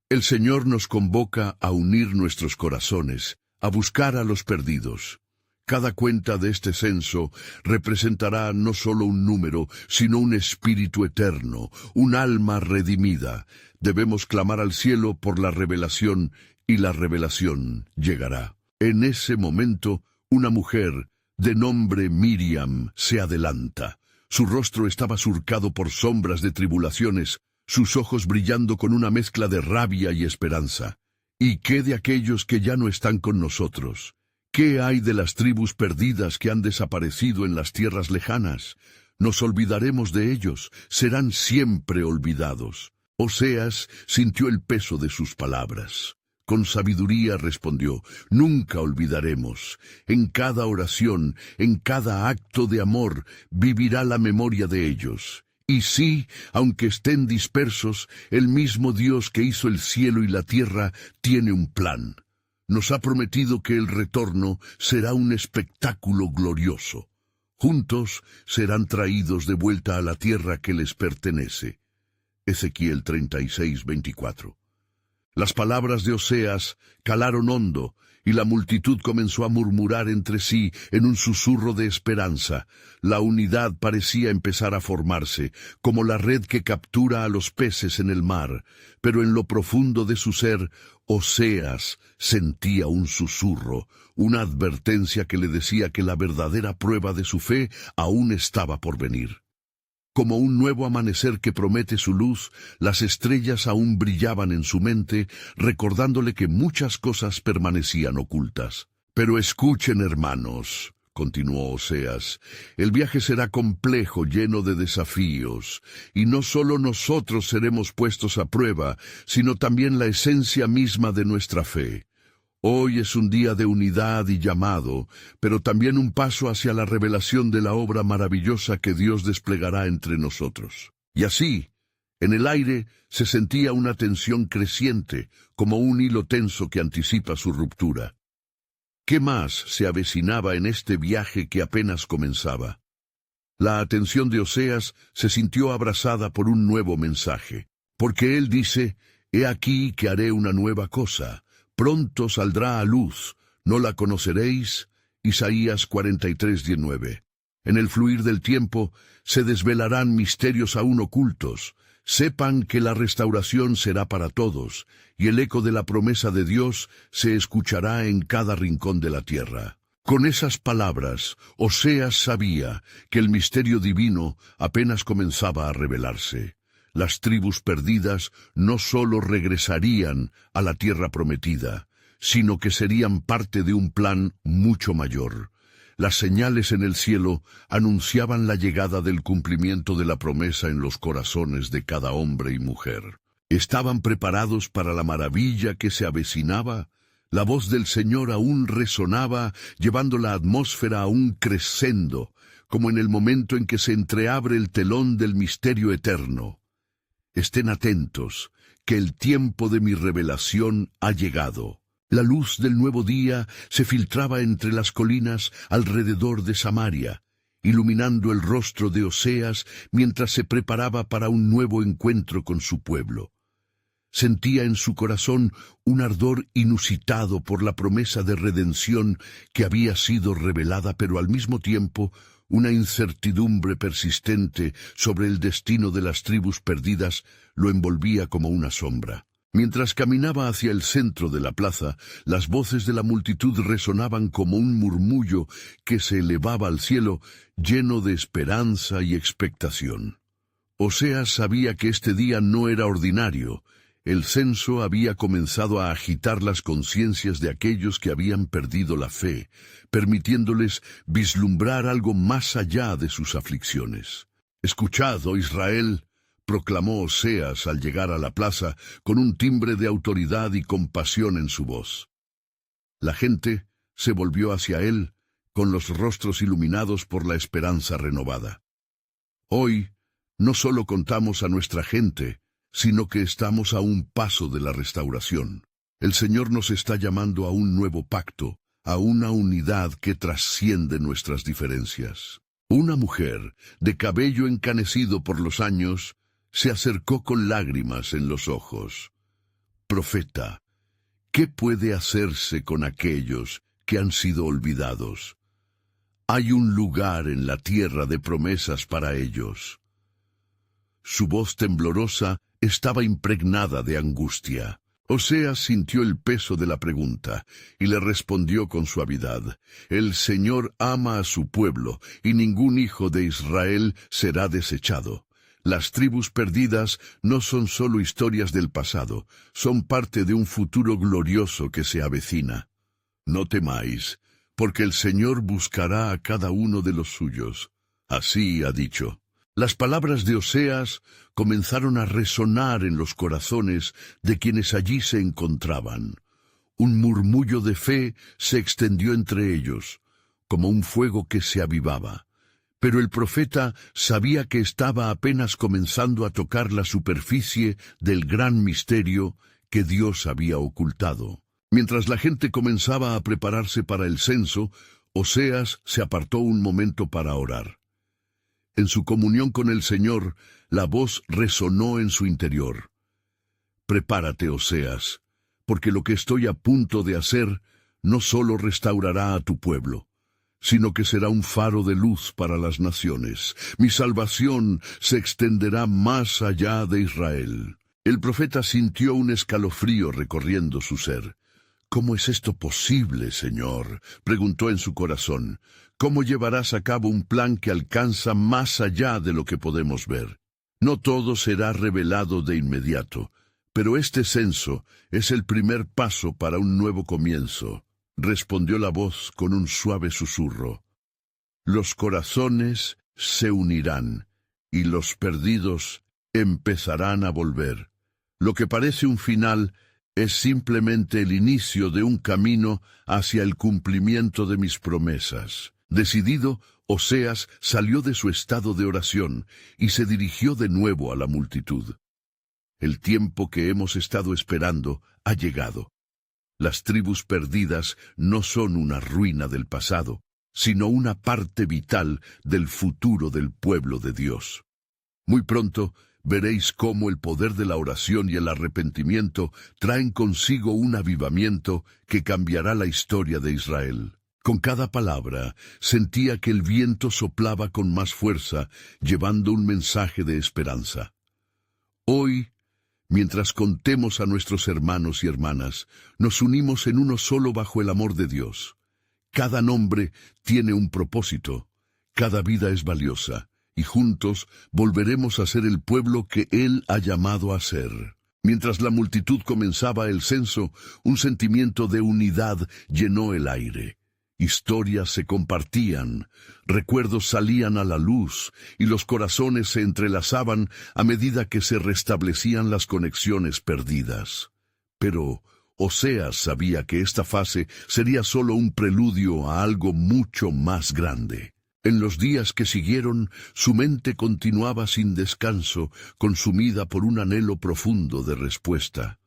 S1: El Señor nos convoca a unir nuestros corazones, a buscar a los perdidos. Cada cuenta de este censo representará no solo un número, sino un espíritu eterno, un alma redimida. Debemos clamar al cielo por la revelación, y la revelación llegará. En ese momento, una mujer, de nombre Miriam, se adelanta. Su rostro estaba surcado por sombras de tribulaciones, sus ojos brillando con una mezcla de rabia y esperanza. ¿Y qué de aquellos que ya no están con nosotros? ¿Qué hay de las tribus perdidas que han desaparecido en las tierras lejanas? Nos olvidaremos de ellos, serán siempre olvidados. Oseas sintió el peso de sus palabras. Con sabiduría respondió: «Nunca olvidaremos. En cada oración, en cada acto de amor, vivirá la memoria de ellos. Y sí, aunque estén dispersos, el mismo Dios que hizo el cielo y la tierra tiene un plan. Nos ha prometido que el retorno será un espectáculo glorioso. Juntos serán traídos de vuelta a la tierra que les pertenece». Ezequiel 36:24. Las palabras de Oseas calaron hondo, y la multitud comenzó a murmurar entre sí en un susurro de esperanza. La unidad parecía empezar a formarse, como la red que captura a los peces en el mar, pero en lo profundo de su ser, Oseas sentía un susurro, una advertencia que le decía que la verdadera prueba de su fe aún estaba por venir. Como un nuevo amanecer que promete su luz, las estrellas aún brillaban en su mente, recordándole que muchas cosas permanecían ocultas. «Pero escuchen, hermanos», continuó Oseas, «el viaje será complejo, lleno de desafíos, y no solo nosotros seremos puestos a prueba, sino también la esencia misma de nuestra fe. Hoy es un día de unidad y llamado, pero también un paso hacia la revelación de la obra maravillosa que Dios desplegará entre nosotros». Y así, en el aire se sentía una tensión creciente, como un hilo tenso que anticipa su ruptura. ¿Qué más se avecinaba en este viaje que apenas comenzaba? La atención de Oseas se sintió abrazada por un nuevo mensaje, porque él dice: «He aquí que haré una nueva cosa. Pronto saldrá a luz, ¿no la conoceréis?». Isaías 43:19. En el fluir del tiempo se desvelarán misterios aún ocultos. Sepan que la restauración será para todos, y el eco de la promesa de Dios se escuchará en cada rincón de la tierra. Con esas palabras, Oseas sabía que el misterio divino apenas comenzaba a revelarse. Las tribus perdidas no solo regresarían a la tierra prometida, sino que serían parte de un plan mucho mayor. Las señales en el cielo anunciaban la llegada del cumplimiento de la promesa en los corazones de cada hombre y mujer. ¿Estaban preparados para la maravilla que se avecinaba? La voz del Señor aún resonaba, llevando la atmósfera a un crescendo, como en el momento en que se entreabre el telón del misterio eterno. Estén atentos, que el tiempo de mi revelación ha llegado. La luz del nuevo día se filtraba entre las colinas alrededor de Samaria, iluminando el rostro de Oseas mientras se preparaba para un nuevo encuentro con su pueblo. Sentía en su corazón un ardor inusitado por la promesa de redención que había sido revelada, pero al mismo tiempo una incertidumbre persistente sobre el destino de las tribus perdidas lo envolvía como una sombra. Mientras caminaba hacia el centro de la plaza, las voces de la multitud resonaban como un murmullo que se elevaba al cielo, lleno de esperanza y expectación. Oseas sabía que este día no era ordinario. El censo había comenzado a agitar las conciencias de aquellos que habían perdido la fe, permitiéndoles vislumbrar algo más allá de sus aflicciones. «Escuchad, oh Israel», proclamó Oseas al llegar a la plaza con un timbre de autoridad y compasión en su voz. La gente se volvió hacia él con los rostros iluminados por la esperanza renovada. Hoy no solo contamos a nuestra gente, sino que estamos a un paso de la restauración. El Señor nos está llamando a un nuevo pacto, a una unidad que trasciende nuestras diferencias. Una mujer, de cabello encanecido por los años, se acercó con lágrimas en los ojos. «Profeta, ¿qué puede hacerse con aquellos que han sido olvidados? Hay un lugar en la tierra de promesas para ellos». Su voz temblorosa estaba impregnada de angustia. Oseas sintió el peso de la pregunta y le respondió con suavidad: «El Señor ama a su pueblo y ningún hijo de Israel será desechado». Las tribus perdidas no son solo historias del pasado, son parte de un futuro glorioso que se avecina. No temáis, porque el Señor buscará a cada uno de los suyos. Así ha dicho. Las palabras de Oseas comenzaron a resonar en los corazones de quienes allí se encontraban. Un murmullo de fe se extendió entre ellos, como un fuego que se avivaba. Pero el profeta sabía que estaba apenas comenzando a tocar la superficie del gran misterio que Dios había ocultado. Mientras la gente comenzaba a prepararse para el censo, Oseas se apartó un momento para orar. En su comunión con el Señor, la voz resonó en su interior. «Prepárate, Oseas, porque lo que estoy a punto de hacer no solo restaurará a tu pueblo, sino que será un faro de luz para las naciones. Mi salvación se extenderá más allá de Israel». El profeta sintió un escalofrío recorriendo su ser. «¿Cómo es esto posible, Señor?», preguntó en su corazón. «¿Cómo llevarás a cabo un plan que alcanza más allá de lo que podemos ver? No todo será revelado de inmediato, pero este censo es el primer paso para un nuevo comienzo», respondió la voz con un suave susurro. «Los corazones se unirán, y los perdidos empezarán a volver. Lo que parece un final es simplemente el inicio de un camino hacia el cumplimiento de mis promesas». Decidido, Oseas salió de su estado de oración y se dirigió de nuevo a la multitud. El tiempo que hemos estado esperando ha llegado. Las tribus perdidas no son una ruina del pasado, sino una parte vital del futuro del pueblo de Dios. Muy pronto veréis cómo el poder de la oración y el arrepentimiento traen consigo un avivamiento que cambiará la historia de Israel. Con cada palabra sentía que el viento soplaba con más fuerza, llevando un mensaje de esperanza. Hoy, mientras contemos a nuestros hermanos y hermanas, nos unimos en uno solo bajo el amor de Dios. Cada nombre tiene un propósito, cada vida es valiosa, y juntos volveremos a ser el pueblo que Él ha llamado a ser. Mientras la multitud comenzaba el censo, un sentimiento de unidad llenó el aire. Historias se compartían, recuerdos salían a la luz, y los corazones se entrelazaban a medida que se restablecían las conexiones perdidas. Pero Oseas sabía que esta fase sería solo un preludio a algo mucho más grande. En los días que siguieron, su mente continuaba sin descanso, consumida por un anhelo profundo de respuesta.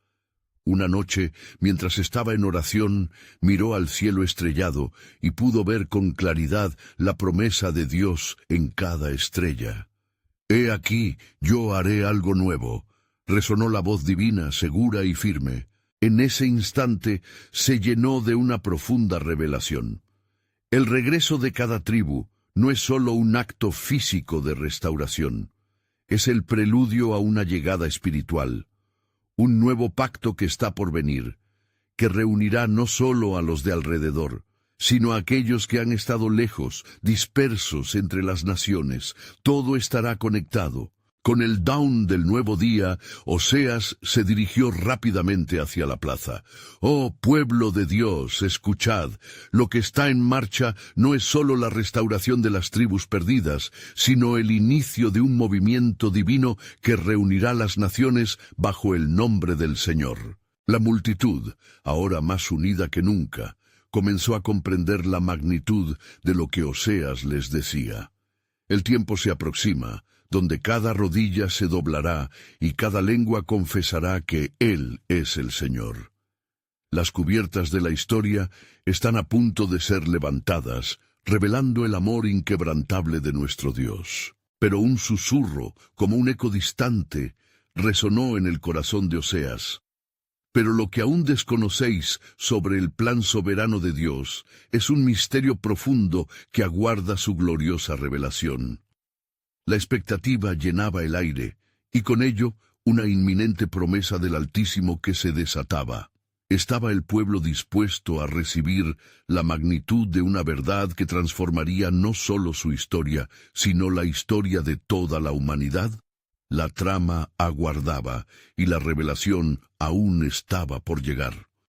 S1: Una noche, mientras estaba en oración, miró al cielo estrellado y pudo ver con claridad la promesa de Dios en cada estrella. «He aquí, yo haré algo nuevo», resonó la voz divina, segura y firme. En ese instante se llenó de una profunda revelación. El regreso de cada tribu no es solo un acto físico de restauración, es el preludio a una llegada espiritual, un nuevo pacto que está por venir, que reunirá no solo a los de alrededor, sino a aquellos que han estado lejos, dispersos entre las naciones. Todo estará conectado. Con el dawn del nuevo día, Oseas se dirigió rápidamente hacia la plaza. «Oh, pueblo de Dios, escuchad, lo que está en marcha no es solo la restauración de las tribus perdidas, sino el inicio de un movimiento divino que reunirá las naciones bajo el nombre del Señor». La multitud, ahora más unida que nunca, comenzó a comprender la magnitud de lo que Oseas les decía. El tiempo se aproxima, donde cada rodilla se doblará y cada lengua confesará que Él es el Señor. Las cubiertas de la historia están a punto de ser levantadas, revelando el amor inquebrantable de nuestro Dios. Pero un susurro, como un eco distante, resonó en el corazón de Oseas. «Pero lo que aún desconocéis sobre el plan soberano de Dios es un misterio profundo que aguarda su gloriosa revelación». La expectativa llenaba el aire, y con ello una inminente promesa del Altísimo que se desataba. ¿Estaba el pueblo dispuesto a recibir la magnitud de una verdad que transformaría no solo su historia, sino la historia de toda la humanidad? La trama aguardaba, y la revelación aún estaba por llegar.